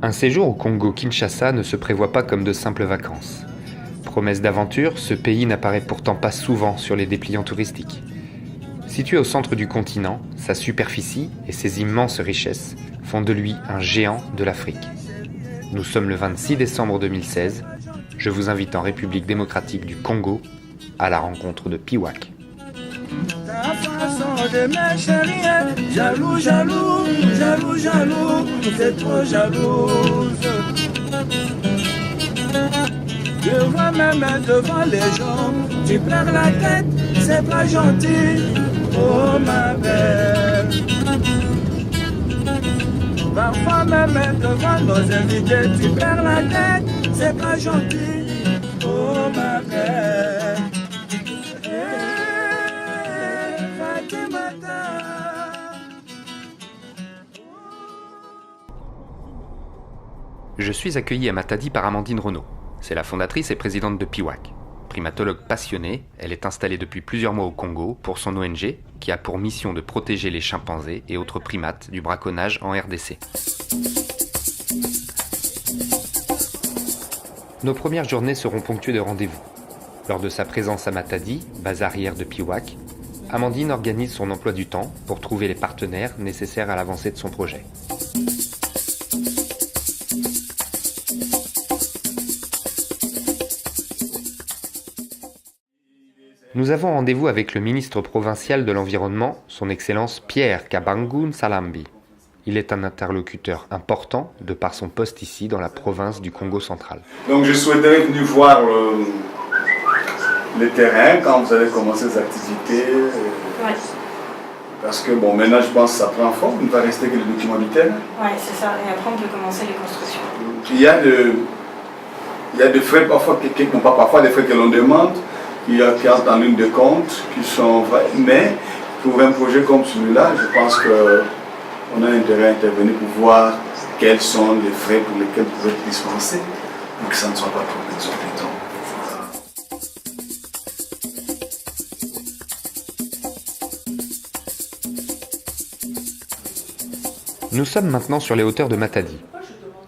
Un séjour au Congo-Kinshasa ne se prévoit pas comme de simples vacances. Promesse d'aventure, ce pays n'apparaît pourtant pas souvent sur les dépliants touristiques. Situé au centre du continent, sa superficie et ses immenses richesses font de lui un géant de l'Afrique. Nous sommes le 26 décembre 2016. Je vous invite en République démocratique du Congo à la rencontre de Piwak. Ta façon d'aimer chérie, jaloux, jaloux, jaloux, jaloux, t'es trop jalouse. Devant même devant les gens, tu perds la tête, c'est pas gentil, oh ma belle. Parfois même devant nos invités, tu perds la tête, c'est pas gentil, oh ma belle. Je suis accueilli à Matadi par Amandine Renaud. C'est la fondatrice et présidente de Piwak. Primatologue passionnée, elle est installée depuis plusieurs mois au Congo pour son ONG qui a pour mission de protéger les chimpanzés et autres primates du braconnage en RDC. Nos premières journées seront ponctuées de rendez-vous. Lors de sa présence à Matadi, base arrière de Piwak, Amandine organise son emploi du temps pour trouver les partenaires nécessaires à l'avancée de son projet. Nous avons rendez-vous avec le ministre provincial de l'Environnement, son Excellence Pierre Kabangu Nsalambi. Il est un interlocuteur important de par son poste ici dans la province du Congo central. Donc je souhaiterais venir voir le terrain quand vous allez commencer les activités. Ouais. Parce que bon, maintenant je pense que ça prend forme, il ne va rester que le document du terrain. Ouais, c'est ça. Et après on peut commencer les constructions. Il y a des frais parfois, parfois des frais que l'on demande, qui entrent en ligne de compte, qui sont vrais, mais pour un projet comme celui-là, je pense qu'on a intérêt à intervenir pour voir quels sont les frais pour lesquels vous pouvez être dispensés, pour que ça ne soit pas trop exorbitant. Nous sommes maintenant sur les hauteurs de Matadi.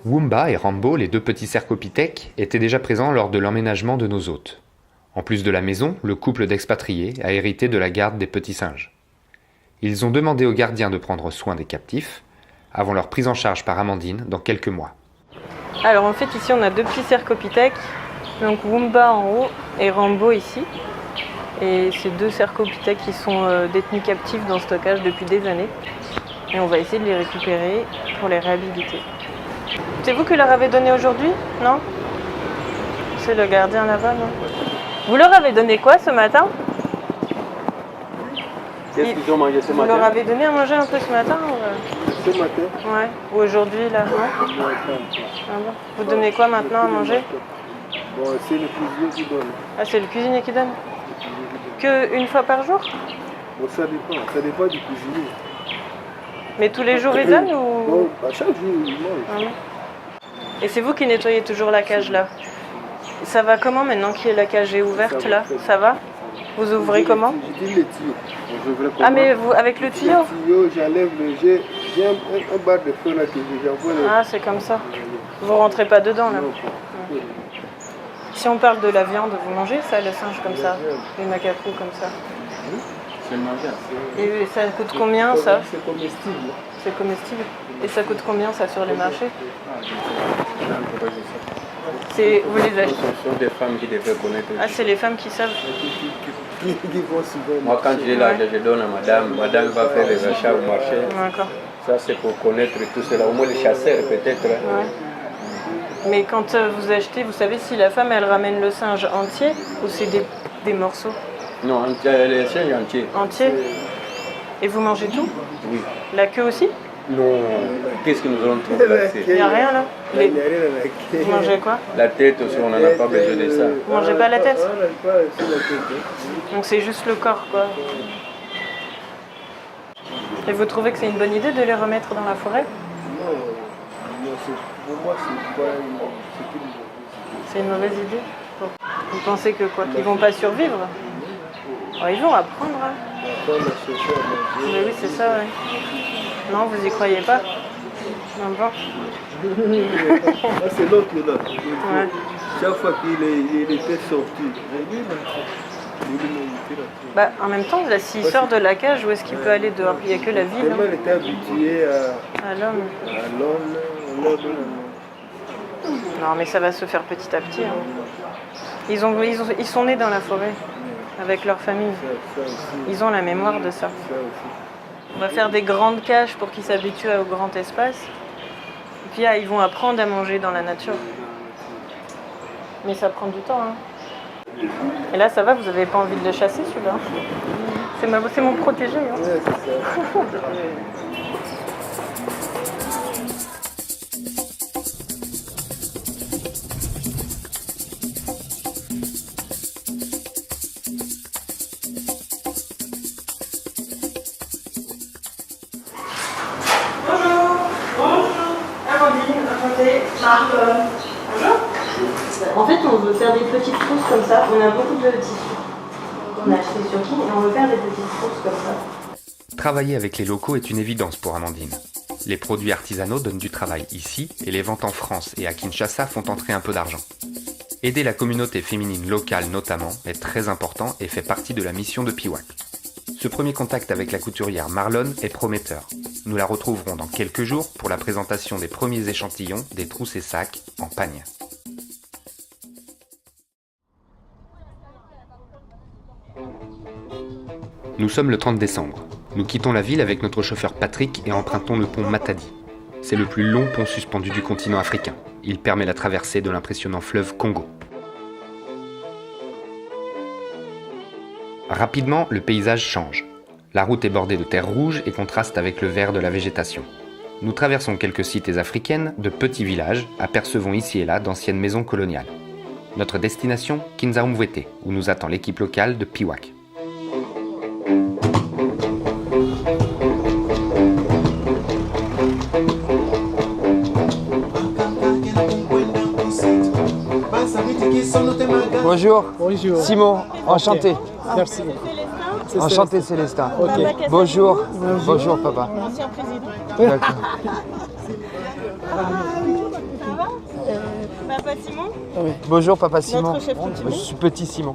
Wumba et Rambo, les deux petits cercopithèques, étaient déjà présents lors de l'emménagement de nos hôtes. En plus de la maison, le couple d'expatriés a hérité de la garde des petits singes. Ils ont demandé aux gardiens de prendre soin des captifs, avant leur prise en charge par Amandine dans quelques mois. Alors en fait ici on a deux petits cercopithèques, donc Wumba en haut et Rambo ici. Et ces deux cercopithèques qui sont détenus captifs dans le stockage depuis des années. Et on va essayer de les récupérer pour les réhabiliter. C'est vous qui leur avez donné aujourd'hui? Non? C'est le gardien là-bas, non? Vous leur avez donné quoi ce matin? Qu'est-ce qu'ils ont mangé ce matin? Vous leur avez donné à manger un peu ce matin ou... Ce matin? Ouais. Ou aujourd'hui là, non? Ah bon. Vous donnez quoi maintenant à manger? Bon, c'est le cuisinier qui donne. Ah, c'est le cuisinier qui donne? Que une fois par jour? Bon, ça dépend du cuisinier. Mais tous les jours ils donnent ou... Bon, à chaque jour il mange. Ah bon. Et c'est vous qui nettoyez toujours la cage là? Ça va comment maintenant que la cage est ouverte là? Ça va? Vous ouvrez comment? Je dis les tuyaux. Ah mais vous, avec le tuyau? Le tuyau, j'enlève le jet. J'ai un bar de feu là que j'envoie. Ah c'est comme ça. Vous rentrez pas dedans là? Ouais. Si on parle de la viande, vous mangez ça, le singe comme ça? Les macacous comme ça? C'est manger. Et ça coûte combien ça? C'est comestible. C'est comestible? Et ça coûte combien ça sur les marchés? Vous les achetez? Ce sont des femmes qui devraient connaître. Ah, c'est les femmes qui savent. Qui vont souvent. Moi, quand j'ai l'âge, je donne à madame. Madame va faire les achats au marché. D'accord. Ça, c'est pour connaître tout cela. Au moins les chasseurs, peut-être. Ouais. Mais quand vous achetez, vous savez si la femme, elle ramène le singe entier ou c'est des morceaux? Non, les singes entiers. Entier? Et vous mangez tout? Oui. La queue aussi? Non. Qu'est-ce que nous allons trouver là-dessus? Il n'y a rien là? Vous mangez quoi? La tête aussi, on n'en a pas besoin de ça. Vous mangez pas la tête? Donc c'est juste le corps quoi. Et vous trouvez que c'est une bonne idée de les remettre dans la forêt? Pour moi, c'est pas une... C'est une mauvaise idée? Vous pensez que quoi? Qu'ils vont pas survivre? Oh, ils vont apprendre. Hein. Mais oui, c'est ça, ouais. Non, vous y croyez pas? Ah bon. Ah, c'est l'autre là. Ouais. Chaque fois qu'il était sorti, lui, Bah, en même temps, là, s'il sort de la cage, où est-ce qu'il peut aller dehors? Il n'y a que la ville. tellement Hein. il était habitué À l'homme. à l'homme. Non, mais ça va se faire petit à petit. Hein. Ils sont nés dans la forêt, avec leur famille. Ça aussi, Ils ont la mémoire de ça. ça aussi. On va faire des grandes cages pour qu'ils s'habituent au grand espace. Et puis ils vont apprendre à manger dans la nature. Mais ça prend du temps. Hein. Et là, ça va, vous n'avez pas envie de le chasser, celui-là? C'est mon protégé. Hein. Ouais, c'est ça. En fait, on veut faire des petites trousses comme ça. On a beaucoup de tissus qu'on a acheté sur King et on veut faire des petites trousses comme ça. Travailler avec les locaux est une évidence pour Amandine. Les produits artisanaux donnent du travail ici et les ventes en France et à Kinshasa font entrer un peu d'argent. Aider la communauté féminine locale notamment est très important et fait partie de la mission de Piwak. Ce premier contact avec la couturière Marlon est prometteur. Nous la retrouverons dans quelques jours pour la présentation des premiers échantillons des trousses et sacs en pagne. Nous sommes le 30 décembre. Nous quittons la ville avec notre chauffeur Patrick et empruntons le pont Matadi. C'est le plus long pont suspendu du continent africain. Il permet la traversée de l'impressionnant fleuve Congo. Rapidement, le paysage change. La route est bordée de terre rouge et contraste avec le vert de la végétation. Nous traversons quelques cités africaines, de petits villages, apercevons ici et là d'anciennes maisons coloniales. Notre destination, Kinzaumwete, où nous attend l'équipe locale de Piwak. Bonjour. Bonjour. Simon, enchanté. Merci. Enchanté Célestin. Ok. Bonjour. Bonjour papa. Ancien président. D'accord. Papa Simon, Bonjour papa Simon. notre chef coutumier. Je suis petit Simon.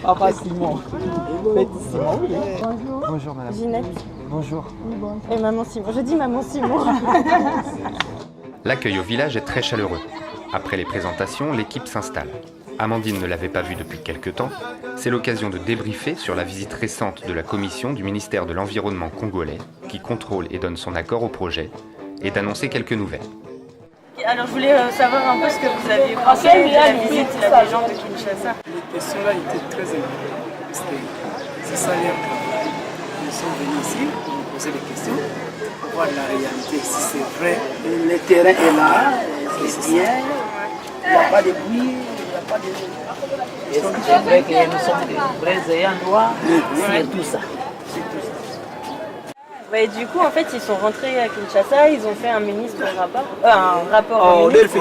Papa Simon. Petit Simon. Bonjour madame. Ginette Bonjour. et maman Simon. Je dis maman Simon. L'accueil au village est très chaleureux. Après les présentations, l'équipe s'installe. Amandine ne l'avait pas vu depuis quelques temps. C'est l'occasion de débriefer sur la visite récente de la commission du ministère de l'Environnement congolais, qui contrôle et donne son accord au projet, et d'annoncer quelques nouvelles. Alors je voulais savoir un peu ce que vous aviez pensé de la visite des gens de Kinshasa. Les questions-là étaient très importantes. C'est ça leur travail. Ils sont venus ici pour nous poser des questions, pour voir la réalité, si c'est vrai. Le terrain est là, c'est bien, il n'y a pas de bruit, il n'y a pas de... Est-ce que c'est vrai que nous sommes des vrais ayants droit? C'est tout ça. Ouais, du coup, en fait, ils sont rentrés à Kinshasa, ils ont fait un rapport au ministre.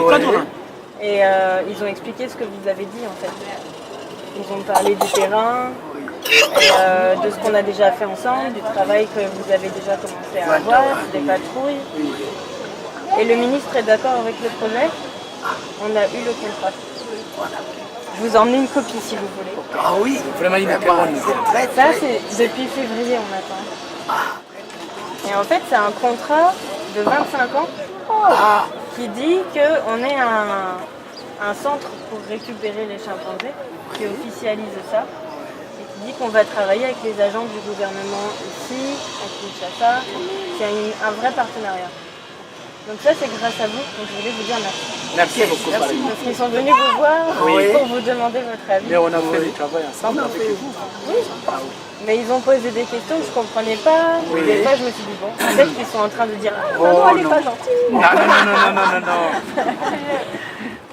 Et ils ont expliqué ce que vous avez dit, en fait. Ils ont parlé du terrain, de ce qu'on a déjà fait ensemble, du travail que vous avez déjà commencé à avoir, des patrouilles. Et le ministre est d'accord avec le projet. On a eu le contrat. Je vous emmène une copie si vous voulez. Ah oui, vraiment une bonne. Ça, c'est depuis février, on attend. Et en fait, c'est un contrat de 25 ans qui dit qu'on est un centre pour récupérer les chimpanzés, qui officialise ça, et qui dit qu'on va travailler avec les agents du gouvernement ici, à Kinshasa. C'est un vrai partenariat. Donc ça, c'est grâce à vous, donc je voulais vous dire merci. Merci beaucoup. Merci, parce qu'ils sont venus vous voir pour vous demander votre avis. Mais on a fait du travail ensemble avec vous. Oui. Mais ils ont posé des questions que je ne comprenais pas. Des fois, je me suis dit, bon, peut-être qu'ils sont en train de dire « non, elle n'est pas gentille ». Non.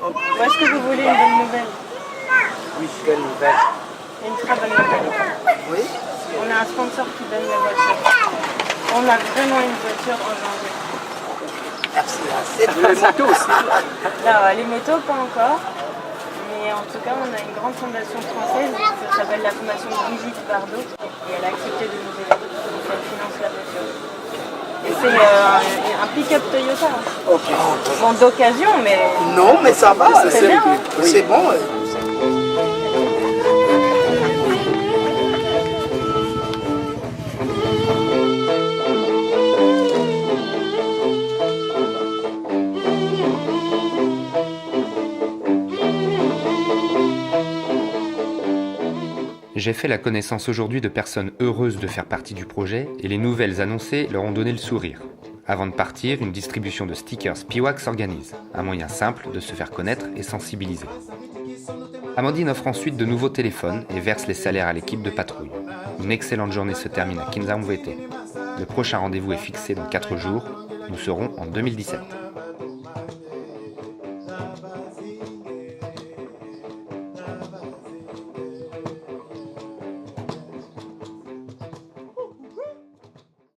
Ou est-ce que vous voulez une bonne nouvelle? Oui, quelle nouvelle? Une très bonne nouvelle. Oui. On a un sponsor qui donne la voiture. On a vraiment une voiture en janvier. Merci. Les motos aussi. Non, les motos, pas encore. Mais en tout cas, on a une grande fondation française, ça s'appelle la fondation Brigitte Bardot, et elle a accepté de nous aider, donc elle finance la voiture. Et C'est un pick-up Toyota. Ok. Bon, d'occasion, mais... Non, mais ça va, C'est bien, hein. c'est bon. J'ai fait la connaissance aujourd'hui de personnes heureuses de faire partie du projet et les nouvelles annoncées leur ont donné le sourire. Avant de partir, une distribution de stickers Piwak s'organise, un moyen simple de se faire connaître et sensibiliser. Amandine offre ensuite de nouveaux téléphones et verse les salaires à l'équipe de patrouille. Une excellente journée se termine à Kinzaumvete. Le prochain rendez-vous est fixé dans 4 jours. Nous serons en 2017.